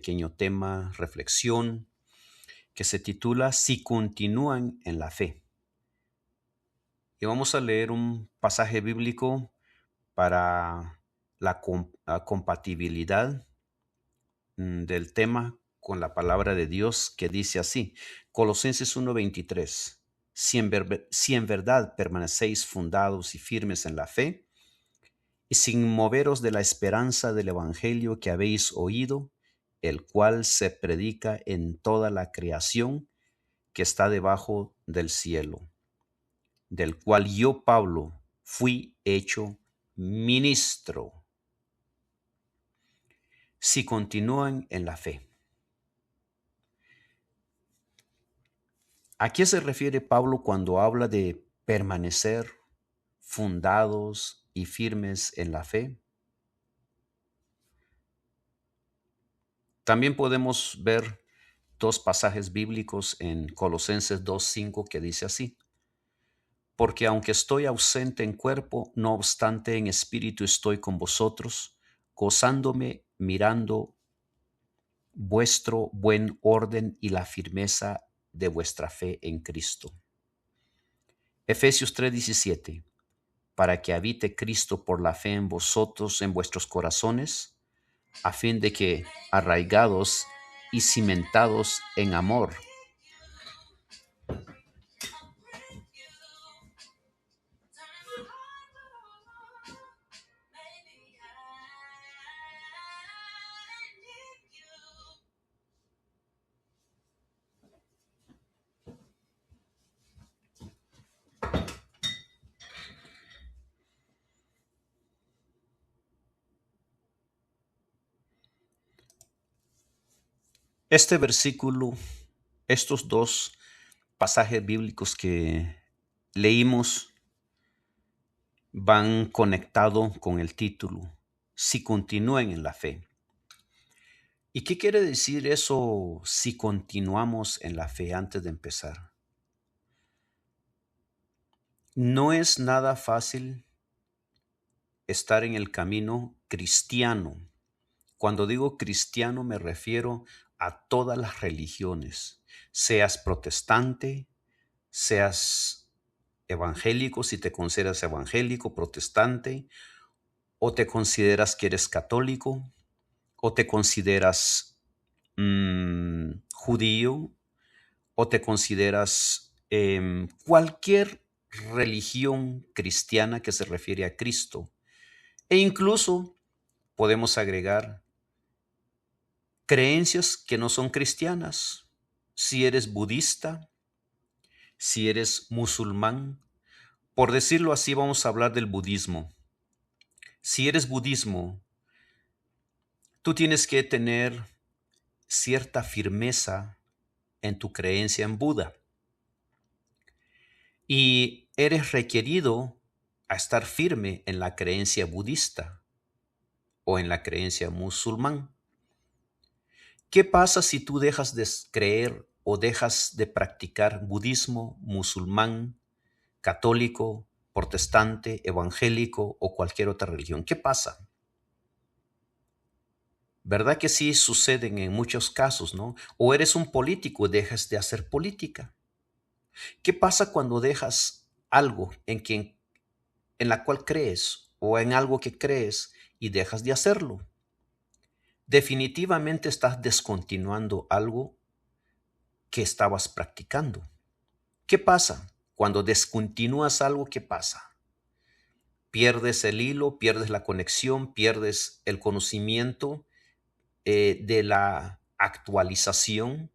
pequeño tema, reflexión, que se titula Si continúan en la fe. Y vamos a leer un pasaje bíblico para la compatibilidad del tema con la palabra de Dios, que dice así, Colosenses 1:23, si en verdad permanecéis fundados y firmes en la fe, y sin moveros de la esperanza del evangelio que habéis oído, el cual se predica en toda la creación que está debajo del cielo, del cual yo, Pablo, fui hecho ministro. Si continúan en la fe. ¿A qué se refiere Pablo cuando habla de permanecer fundados y firmes en la fe? También podemos ver dos pasajes bíblicos en Colosenses 2:5 que dice así, porque aunque estoy ausente en cuerpo, no obstante en espíritu estoy con vosotros, gozándome mirando vuestro buen orden y la firmeza de vuestra fe en Cristo. Efesios 3:17, para que habite Cristo por la fe en vosotros, en vuestros corazones, a fin de que, arraigados y cimentados en amor, este versículo, estos dos pasajes bíblicos que leímos van conectados con el título, si continúen en la fe. ¿Y qué quiere decir eso si continuamos en la fe antes de empezar? No es nada fácil estar en el camino cristiano. Cuando digo cristiano me refiero a todas las religiones, seas protestante, seas evangélico, si te consideras evangélico, protestante, o te consideras que eres católico, o te consideras judío, o te consideras cualquier religión cristiana que se refiere a Cristo. E incluso podemos agregar creencias que no son cristianas. Si eres budista, si eres musulmán, por decirlo así, vamos a hablar del budismo. Si eres budismo, tú tienes que tener cierta firmeza en tu creencia en Buda. Y eres requerido a estar firme en la creencia budista o en la creencia musulmán. ¿Qué pasa si tú dejas de creer o dejas de practicar budismo, musulmán, católico, protestante, evangélico o cualquier otra religión? ¿Qué pasa? ¿Verdad que sí suceden en muchos casos, no? O eres un político y dejas de hacer política. ¿Qué pasa cuando dejas algo en la cual crees o en algo que crees y dejas de hacerlo? Definitivamente estás descontinuando algo que estabas practicando. ¿Qué pasa? Cuando descontinúas algo, ¿qué pasa? Pierdes el hilo, pierdes la conexión, pierdes el conocimiento de la actualización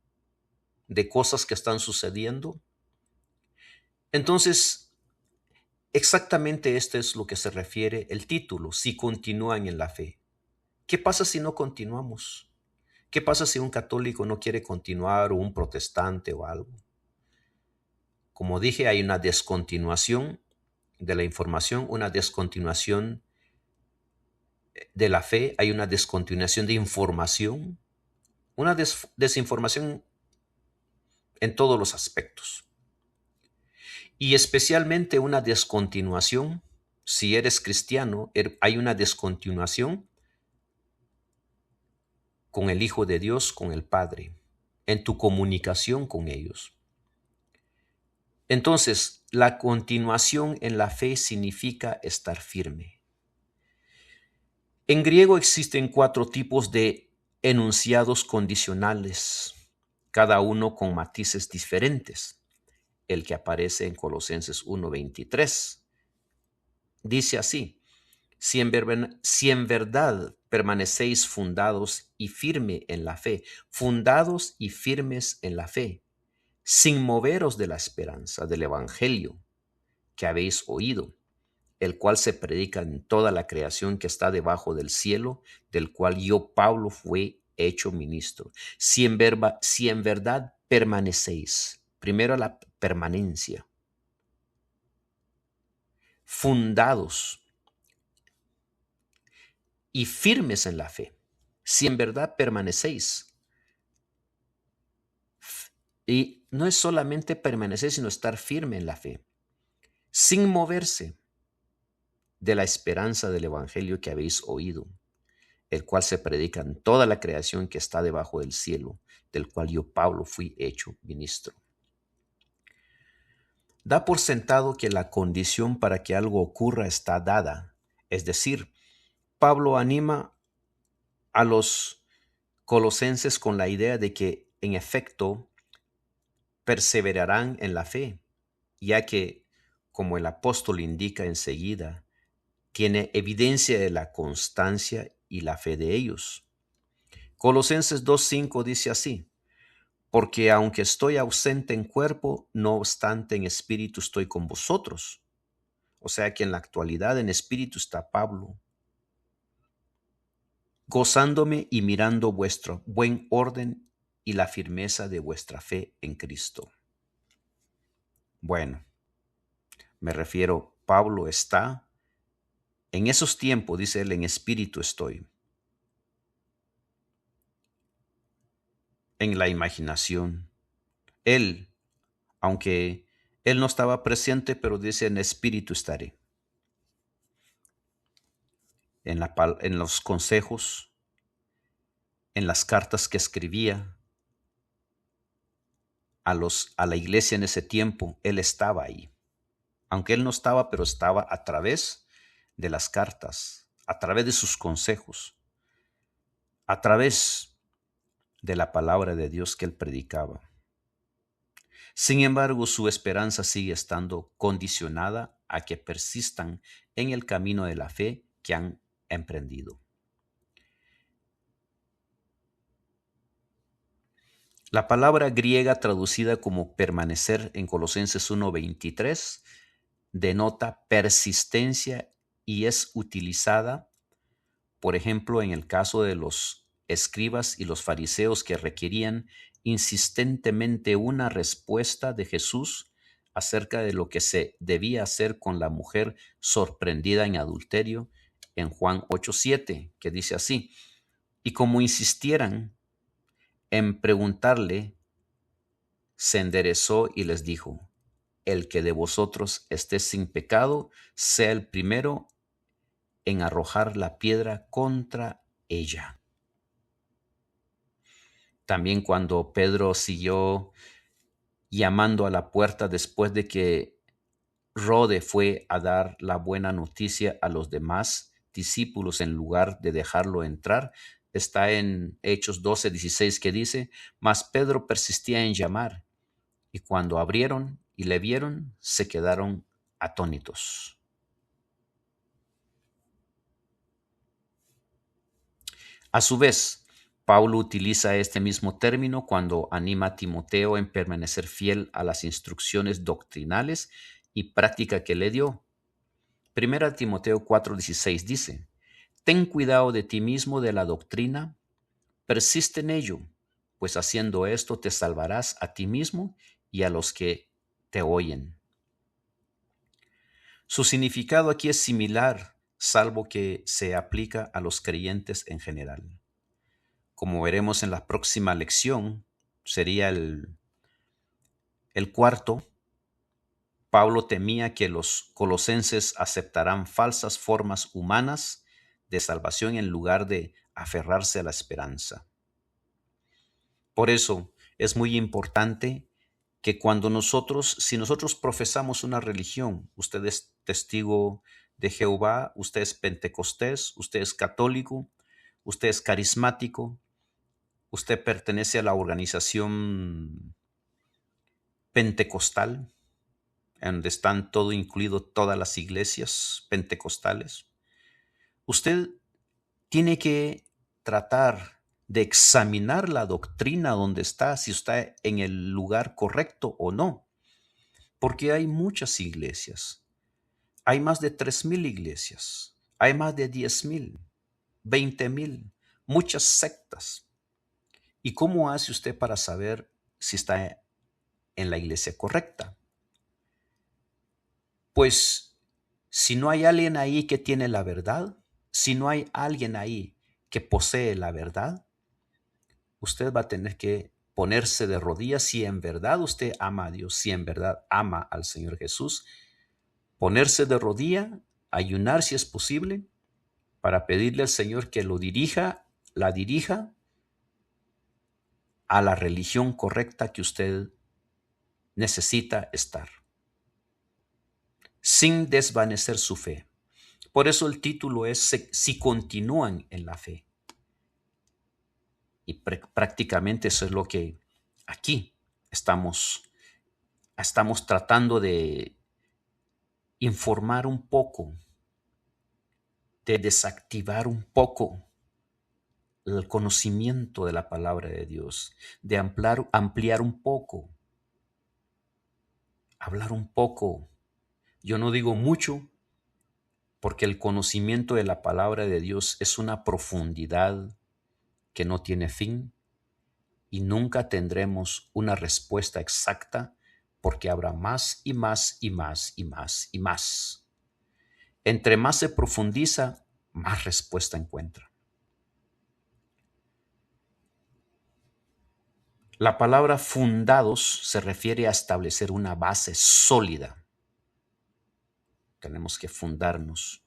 de cosas que están sucediendo. Entonces, exactamente esto es lo que se refiere el título, si continúan en la fe. ¿Qué pasa si no continuamos? ¿Qué pasa si un católico no quiere continuar o un protestante o algo? Como dije, hay una descontinuación de la información, una descontinuación de la fe, hay una descontinuación de información, una desinformación en todos los aspectos. Y especialmente una descontinuación, si eres cristiano, hay una descontinuación con el Hijo de Dios, con el Padre, en tu comunicación con ellos. Entonces, la continuación en la fe significa estar firme. En griego existen 4 tipos de enunciados condicionales, cada uno con matices diferentes. El que aparece en Colosenses 1:23 dice así: si en verdad permanecéis fundados y firme en la fe, fundados y firmes en la fe, sin moveros de la esperanza del Evangelio que habéis oído, el cual se predica en toda la creación que está debajo del cielo, del cual yo, Pablo, fui hecho ministro. Si en verdad permanecéis, primero la permanencia, fundados y firmes en la fe, si en verdad permanecéis. Y no es solamente permanecer, sino estar firme en la fe, sin moverse de la esperanza del Evangelio que habéis oído, el cual se predica en toda la creación que está debajo del cielo, del cual yo, Pablo, fui hecho ministro. Da por sentado que la condición para que algo ocurra está dada, es decir, Pablo anima a los colosenses con la idea de que, en efecto, perseverarán en la fe, ya que, como el apóstol indica enseguida, tiene evidencia de la constancia y la fe de ellos. Colosenses 2:5 dice así: porque aunque estoy ausente en cuerpo, no obstante en espíritu estoy con vosotros. O sea que en la actualidad en espíritu está Pablo, gozándome y mirando vuestro buen orden y la firmeza de vuestra fe en Cristo. Bueno, me refiero, Pablo está, en esos tiempos, dice él, en espíritu estoy. En la imaginación. Él, aunque él no estaba presente, pero dice en espíritu estaré. En los consejos, en las cartas que escribía a la iglesia en ese tiempo, él estaba ahí. Aunque él no estaba, pero estaba a través de las cartas, a través de sus consejos, a través de la palabra de Dios que él predicaba. Sin embargo, su esperanza sigue estando condicionada a que persistan en el camino de la fe que han emprendido. La palabra griega traducida como permanecer en Colosenses 1:23 denota persistencia y es utilizada, por ejemplo, en el caso de los escribas y los fariseos que requerían insistentemente una respuesta de Jesús acerca de lo que se debía hacer con la mujer sorprendida en adulterio en Juan 8:7, que dice así: y como insistieran en preguntarle, se enderezó y les dijo: el que de vosotros esté sin pecado, sea el primero en arrojar la piedra contra ella. También cuando Pedro siguió llamando a la puerta después de que Rode fue a dar la buena noticia a los demás discípulos en lugar de dejarlo entrar, está en Hechos 12:16 que dice: mas Pedro persistía en llamar, y cuando abrieron y le vieron, se quedaron atónitos. A su vez, Pablo utiliza este mismo término cuando anima a Timoteo en permanecer fiel a las instrucciones doctrinales y práctica que le dio. Primera Timoteo 4:16 dice: ten cuidado de ti mismo de la doctrina, persiste en ello, pues haciendo esto te salvarás a ti mismo y a los que te oyen. Su significado aquí es similar, salvo que se aplica a los creyentes en general. Como veremos en la próxima lección, sería el cuarto. Pablo temía que los colosenses aceptarán falsas formas humanas de salvación en lugar de aferrarse a la esperanza. Por eso es muy importante que si nosotros profesamos una religión, usted es testigo de Jehová, usted es pentecostés, usted es católico, usted es carismático, usted pertenece a la organización pentecostal, en donde están todo incluido todas las iglesias pentecostales, usted tiene que tratar de examinar la doctrina donde está, si está en el lugar correcto o no, porque hay muchas iglesias. Hay más de 3,000 iglesias, hay más de 10,000, 20,000, muchas sectas. ¿Y cómo hace usted para saber si está en la iglesia correcta? Pues si no hay alguien ahí que tiene la verdad, si no hay alguien ahí que posee la verdad, usted va a tener que ponerse de rodillas si en verdad usted ama a Dios, si en verdad ama al Señor Jesús, ponerse de rodilla, ayunar si es posible, para pedirle al Señor que la dirija a la religión correcta que usted necesita estar, sin desvanecer su fe. Por eso el título es Si continúan en la fe. Y prácticamente eso es lo que aquí estamos tratando de informar un poco, de desactivar un poco el conocimiento de la palabra de Dios, de ampliar un poco, hablar un poco. Yo no digo mucho, porque el conocimiento de la palabra de Dios es una profundidad que no tiene fin y nunca tendremos una respuesta exacta, porque habrá más y más y más y más y más. Entre más se profundiza, más respuesta encuentra. La palabra fundados se refiere a establecer una base sólida. Tenemos que fundarnos.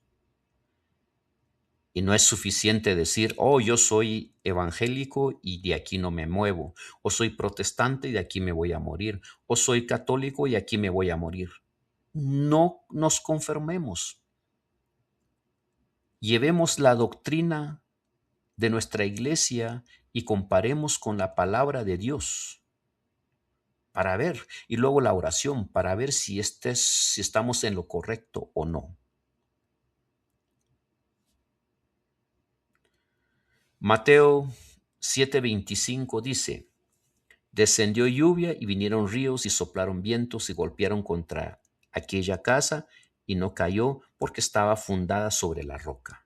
Y no es suficiente decir, oh, yo soy evangélico y de aquí no me muevo, o soy protestante y de aquí me voy a morir, o soy católico y aquí me voy a morir. No nos conformemos. Llevemos la doctrina de nuestra iglesia y comparemos con la palabra de Dios para ver, y luego la oración para ver si estamos en lo correcto o no. Mateo 7:25 dice, descendió lluvia y vinieron ríos y soplaron vientos y golpearon contra aquella casa y no cayó porque estaba fundada sobre la roca.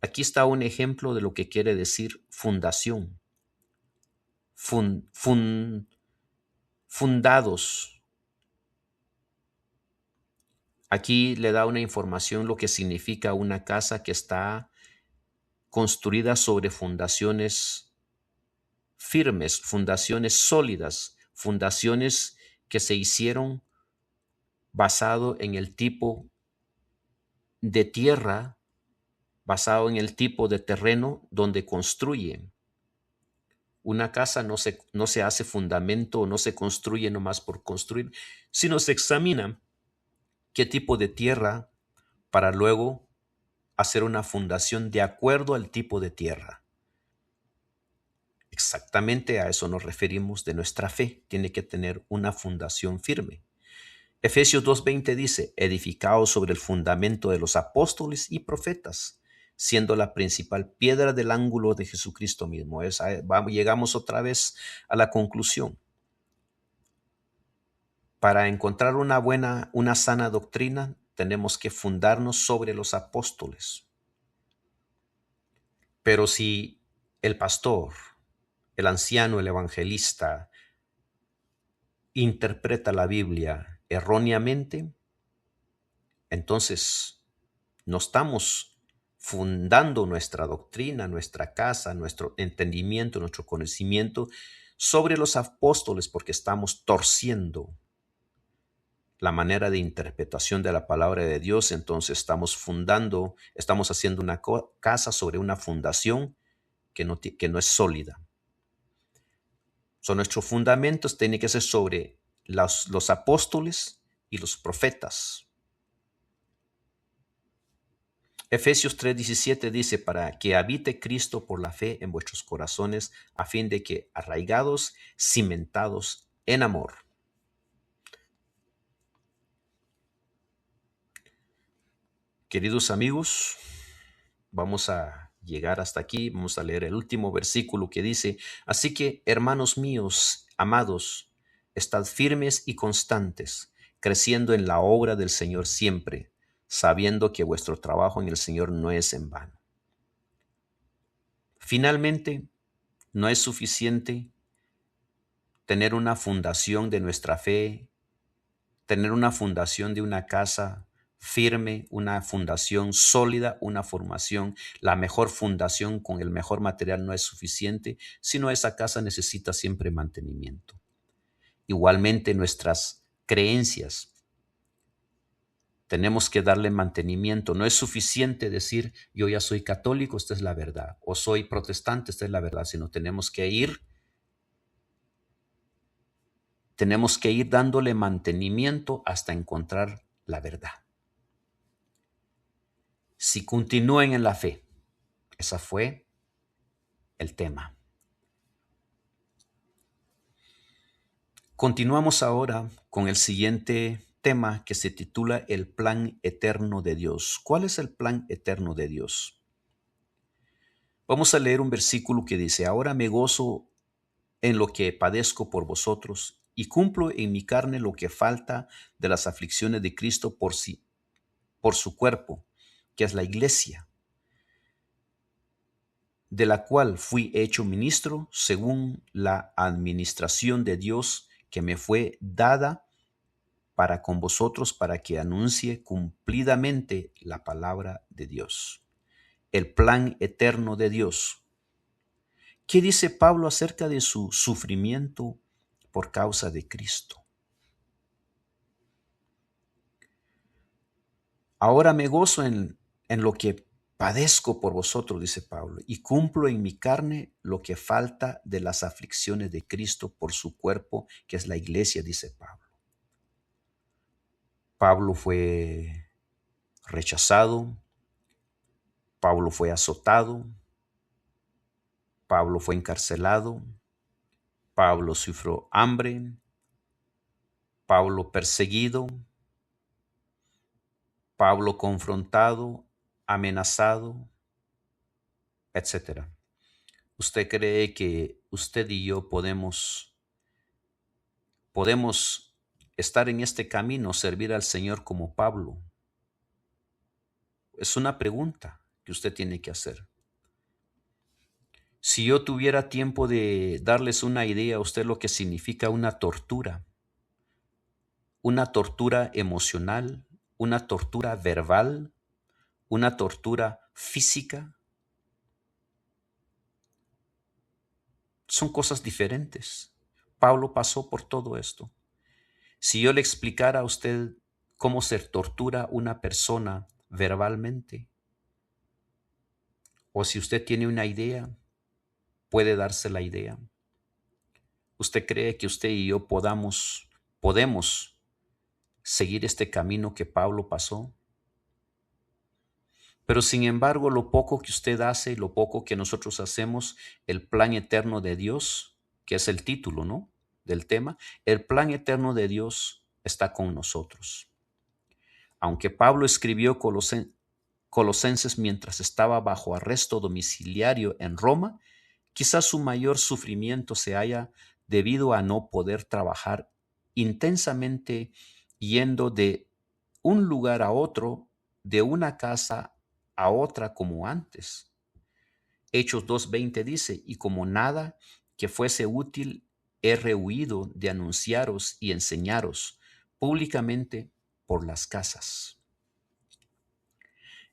Aquí está un ejemplo de lo que quiere decir fundación. Fundados. Aquí le da una información lo que significa una casa que está construida sobre fundaciones firmes, fundaciones sólidas, fundaciones que se hicieron basado en el tipo de tierra, basado en el tipo de terreno donde construyen. Una casa no se hace fundamento, no se construye nomás por construir, sino se examina qué tipo de tierra para luego hacer una fundación de acuerdo al tipo de tierra. Exactamente a eso nos referimos de nuestra fe. Tiene que tener una fundación firme. Efesios 2:20 dice, edificados sobre el fundamento de los apóstoles y profetas, siendo la principal piedra del ángulo de Jesucristo mismo. Llegamos otra vez a la conclusión. Para encontrar una sana doctrina, tenemos que fundarnos sobre los apóstoles. Pero si el pastor, el anciano, el evangelista, interpreta la Biblia erróneamente, entonces no estamos fundando nuestra doctrina, nuestra casa, nuestro entendimiento, nuestro conocimiento sobre los apóstoles, porque estamos torciendo la manera de interpretación de la palabra de Dios. Entonces estamos haciendo una casa sobre una fundación que no es sólida. Son nuestros fundamentos, tienen que ser sobre los apóstoles y los profetas. Efesios 3:17 dice, para que habite Cristo por la fe en vuestros corazones, a fin de que arraigados, cimentados en amor. Queridos amigos, vamos a llegar hasta aquí, vamos a leer el último versículo que dice, así que, hermanos míos, amados, estad firmes y constantes, creciendo en la obra del Señor siempre, sabiendo que vuestro trabajo en el Señor no es en vano. Finalmente, no es suficiente tener una fundación de nuestra fe, tener una fundación de una casa firme, una fundación sólida, una formación, la mejor fundación con el mejor material no es suficiente, sino esa casa necesita siempre mantenimiento. Igualmente nuestras creencias, tenemos que darle mantenimiento. No es suficiente decir yo ya soy católico, esta es la verdad, o soy protestante, esta es la verdad, sino tenemos que ir dándole mantenimiento hasta encontrar la verdad. Si continúen en la fe. Ese fue el tema. Continuamos ahora con el siguiente tema que se titula el plan eterno de Dios. ¿Cuál es el plan eterno de Dios? Vamos a leer un versículo que dice, ahora me gozo en lo que padezco por vosotros y cumplo en mi carne lo que falta de las aflicciones de Cristo por su cuerpo, que es la iglesia, de la cual fui hecho ministro según la administración de Dios que me fue dada para con vosotros, para que anuncie cumplidamente la palabra de Dios. El plan eterno de Dios. ¿Qué dice Pablo acerca de su sufrimiento por causa de Cristo? Ahora me gozo en lo que padezco por vosotros, dice Pablo, y cumplo en mi carne lo que falta de las aflicciones de Cristo por su cuerpo, que es la iglesia, dice Pablo. Pablo fue rechazado, Pablo fue azotado, Pablo fue encarcelado, Pablo sufrió hambre, Pablo perseguido, Pablo confrontado, amenazado, etc. ¿Usted cree que usted y yo podemos estar en este camino, servir al Señor como Pablo? Es una pregunta que usted tiene que hacer. Si yo tuviera tiempo de darles una idea a usted lo que significa una tortura emocional, una tortura verbal, una tortura física, son cosas diferentes. Pablo pasó por todo esto. Si yo le explicara a usted cómo se tortura una persona verbalmente, o si usted tiene una idea, puede darse la idea. ¿Usted cree que usted y yo podemos seguir este camino que Pablo pasó? Pero sin embargo, lo poco que usted hace, lo poco que nosotros hacemos, el plan eterno de Dios, que es el título, ¿no?, del tema, el plan eterno de Dios está con nosotros. Aunque Pablo escribió Colosenses mientras estaba bajo arresto domiciliario en Roma, quizás su mayor sufrimiento se haya debido a no poder trabajar intensamente yendo de un lugar a otro, de una casa a otra como antes. Hechos 2:20 dice, y como nada que fuese útil, he rehuido de anunciaros y enseñaros públicamente por las casas.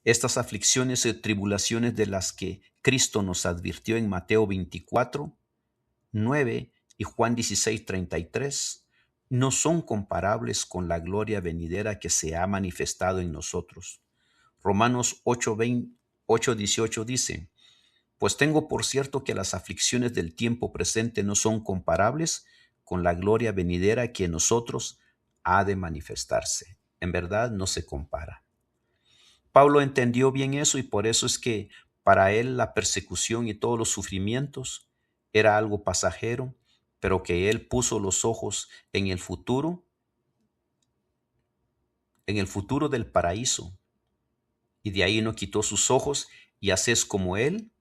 Estas aflicciones y tribulaciones de las que Cristo nos advirtió en Mateo 24:9 y Juan 16:33 no son comparables con la gloria venidera que se ha manifestado en nosotros. Romanos 8:18 dice, Pues tengo por cierto que las aflicciones del tiempo presente no son comparables con la gloria venidera que en nosotros ha de manifestarse. En verdad no se compara. Pablo entendió bien eso y por eso es que para él la persecución y todos los sufrimientos era algo pasajero, pero que él puso los ojos en el futuro del paraíso, y de ahí no quitó sus ojos, y así es como él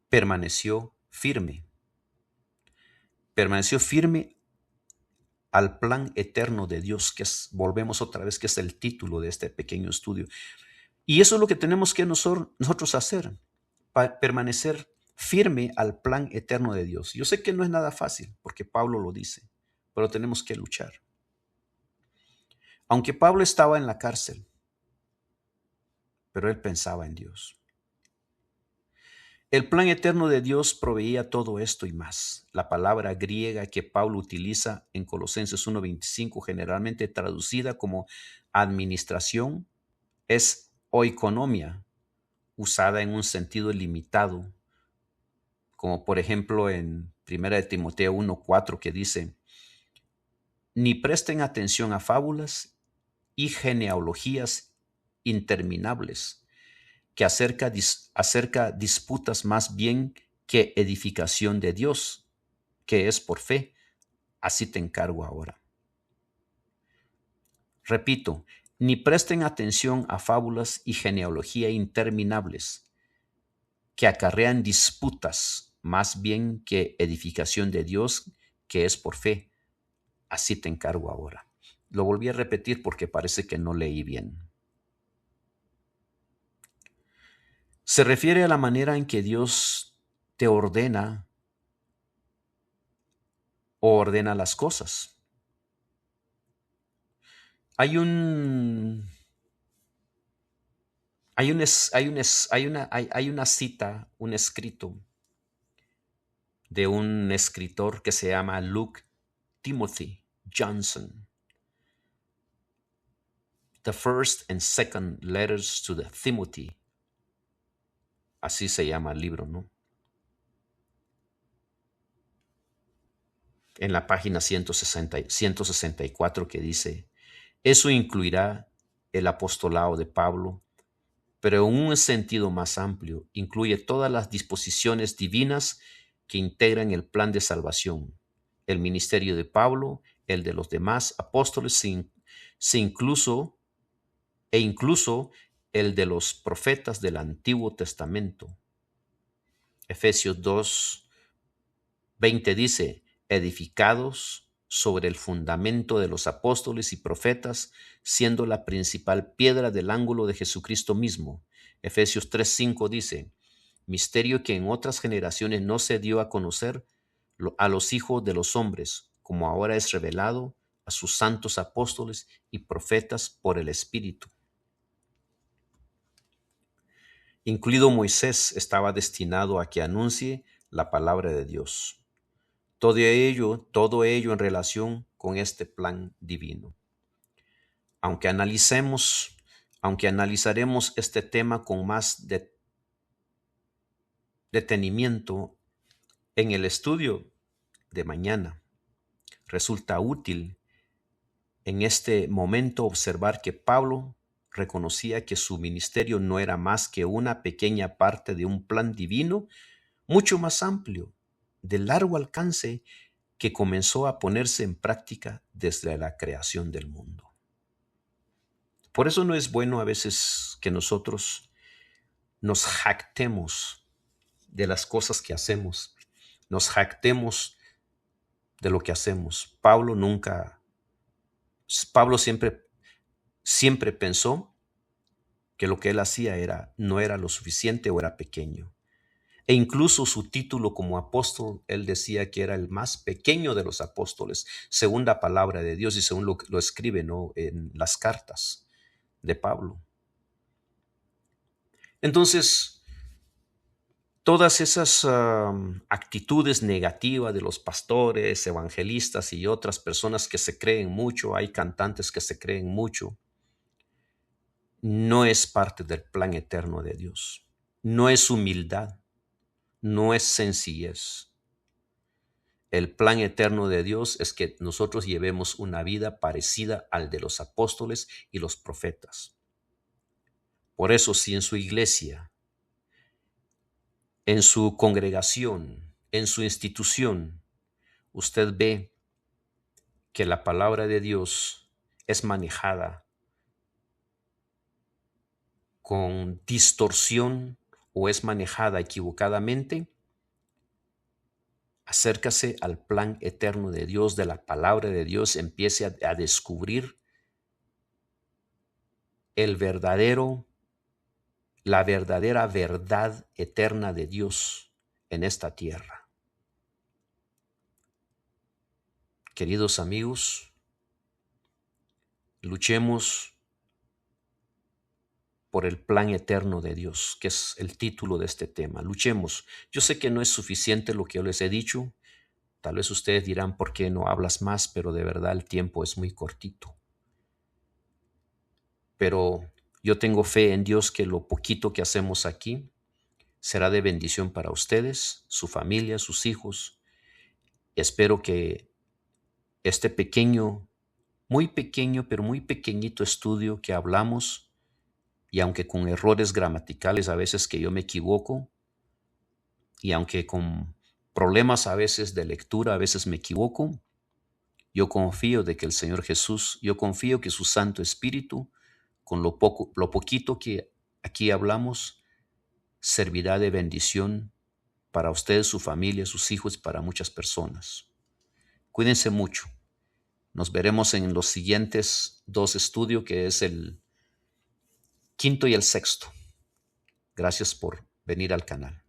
permaneció firme al plan eterno de Dios, volvemos otra vez, que es el título de este pequeño estudio. Y eso es lo que tenemos que nosotros hacer, permanecer firme al plan eterno de Dios. Yo sé que no es nada fácil, porque Pablo lo dice, pero tenemos que luchar. Aunque Pablo estaba en la cárcel, pero él pensaba en Dios. El plan eterno de Dios proveía todo esto y más. La palabra griega que Pablo utiliza en Colosenses 1:25, generalmente traducida como administración, es oikonomia, usada en un sentido limitado, como por ejemplo en 1 de Timoteo 1:4, que dice: ni presten atención a fábulas y genealogías interminables, que acerca disputas más bien que edificación de Dios, que es por fe. Así te encargo ahora. Repito, ni presten atención a fábulas y genealogía interminables, que acarrean disputas más bien que edificación de Dios, que es por fe. Así te encargo ahora. Lo volví a repetir porque parece que no leí bien. Se refiere a la manera en que Dios te ordena o ordena las cosas. Hay un, hay un es- hay una cita, un escrito de un escritor que se llama Luke Timothy Johnson. The First and Second Letters to the Timothy. Así se llama el libro, ¿no? En la página 164, que dice: eso incluirá el apostolado de Pablo, pero en un sentido más amplio, incluye todas las disposiciones divinas que integran el plan de salvación, el ministerio de Pablo, el de los demás apóstoles, incluso el de los profetas del Antiguo Testamento. Efesios 2:20 dice: edificados sobre el fundamento de los apóstoles y profetas, siendo la principal piedra del ángulo de Jesucristo mismo. Efesios 3:5 dice: misterio que en otras generaciones no se dio a conocer a los hijos de los hombres, como ahora es revelado a sus santos apóstoles y profetas por el Espíritu. Incluido Moisés estaba destinado a que anuncie la palabra de Dios. Todo ello en relación con este plan divino. Aunque analizaremos este tema con más detenimiento en el estudio de mañana, resulta útil en este momento observar que Pablo reconocía que su ministerio no era más que una pequeña parte de un plan divino mucho más amplio, de largo alcance, que comenzó a ponerse en práctica desde la creación del mundo. Por eso no es bueno a veces que nosotros nos jactemos de las cosas que hacemos, nos jactemos de lo que hacemos. Pablo siempre pensó que lo que él hacía no era lo suficiente o era pequeño. E incluso su título como apóstol, él decía que era el más pequeño de los apóstoles, según la palabra de Dios y según lo escribe, ¿no?, en las cartas de Pablo. Entonces, todas esas actitudes negativas de los pastores, evangelistas y otras personas que se creen mucho, hay cantantes que se creen mucho, no es parte del plan eterno de Dios. no es humildad, no es sencillez. El plan eterno de Dios es que nosotros llevemos una vida parecida al de los apóstoles y los profetas. Por eso, si en su iglesia, en su congregación, en su institución, usted ve que la palabra de Dios es manejada con distorsión o es manejada equivocadamente, acércase al plan eterno de Dios, de la palabra de Dios, empiece a descubrir el verdadero, la verdadera verdad eterna de Dios en esta tierra. Queridos amigos, luchemos por el plan eterno de Dios, que es el título de este tema. Luchemos. Yo sé que no es suficiente lo que yo les he dicho. Tal vez ustedes dirán, ¿por qué no hablas más? Pero de verdad el tiempo es muy cortito. Pero yo tengo fe en Dios que lo poquito que hacemos aquí será de bendición para ustedes, su familia, sus hijos. Espero que este pequeño, muy pequeño, pero muy pequeñito estudio que hablamos, y aunque con errores gramaticales a veces que yo me equivoco, y aunque con problemas a veces de lectura a veces me equivoco, yo confío de que el Señor Jesús, yo confío que su Santo Espíritu, con lo poquito que aquí hablamos, servirá de bendición para ustedes, su familia, sus hijos, para muchas personas. Cuídense mucho. Nos veremos en los siguientes 2 estudios, que es el quinto y el sexto. Gracias por venir al canal.